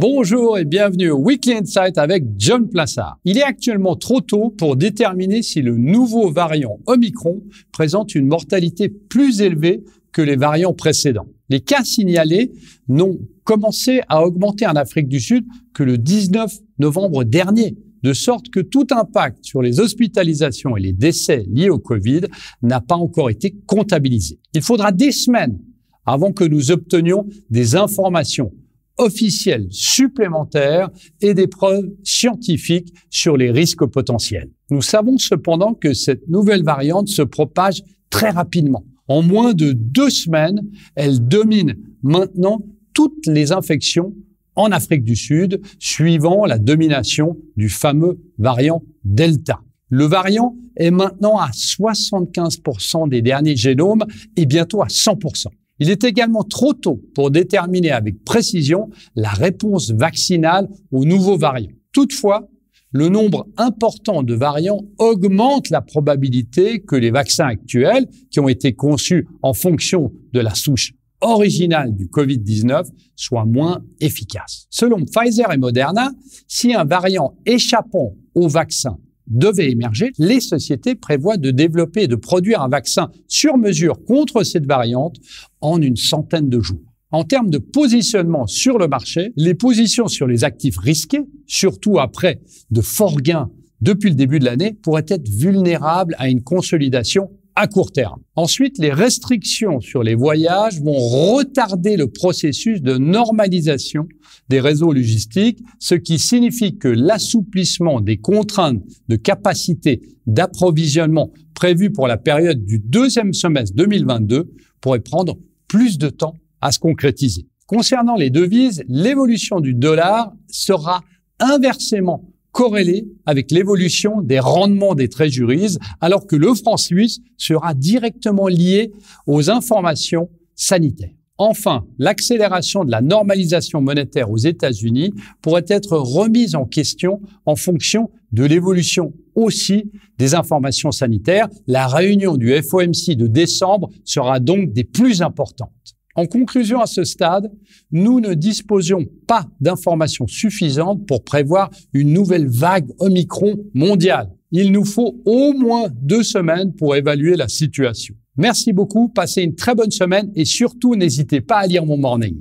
Bonjour et bienvenue au Weekly Insight avec John Plassard. Il est actuellement trop tôt pour déterminer si le nouveau variant Omicron présente une mortalité plus élevée que les variants précédents. Les cas signalés n'ont commencé à augmenter en Afrique du Sud que le 19 novembre dernier, de sorte que tout impact sur les hospitalisations et les décès liés au Covid n'a pas encore été comptabilisé. Il faudra des semaines avant que nous obtenions des informations officielles supplémentaires et des preuves scientifiques sur les risques potentiels. Nous savons cependant que cette nouvelle variante se propage très rapidement. En moins de 2 semaines, elle domine maintenant toutes les infections en Afrique du Sud, suivant la domination du fameux variant Delta. Le variant est maintenant à 75% des derniers génomes et bientôt à 100%. Il est également trop tôt pour déterminer avec précision la réponse vaccinale aux nouveaux variants. Toutefois, le nombre important de variants augmente la probabilité que les vaccins actuels, qui ont été conçus en fonction de la souche originale du Covid-19, soient moins efficaces. Selon Pfizer et Moderna, si un variant échappant au vaccin devait émerger, les sociétés prévoient de développer et de produire un vaccin sur mesure contre cette variante en une centaine de jours. En termes de positionnement sur le marché, les positions sur les actifs risqués, surtout après de forts gains depuis le début de l'année, pourraient être vulnérables à une consolidation à court terme. Ensuite, les restrictions sur les voyages vont retarder le processus de normalisation des réseaux logistiques, ce qui signifie que l'assouplissement des contraintes de capacité d'approvisionnement prévues pour la période du deuxième semestre 2022 pourrait prendre plus de temps à se concrétiser. Concernant les devises, l'évolution du dollar sera inversement corrélée avec l'évolution des rendements des treasuries, alors que le franc suisse sera directement lié aux informations sanitaires. Enfin, l'accélération de la normalisation monétaire aux États-Unis pourrait être remise en question en fonction de l'évolution aussi des informations sanitaires. La réunion du FOMC de décembre sera donc des plus importantes. En conclusion, à ce stade, nous ne disposions pas d'informations suffisantes pour prévoir une nouvelle vague Omicron mondiale. Il nous faut au moins 2 semaines pour évaluer la situation. Merci beaucoup, passez une très bonne semaine et surtout n'hésitez pas à lire mon morning.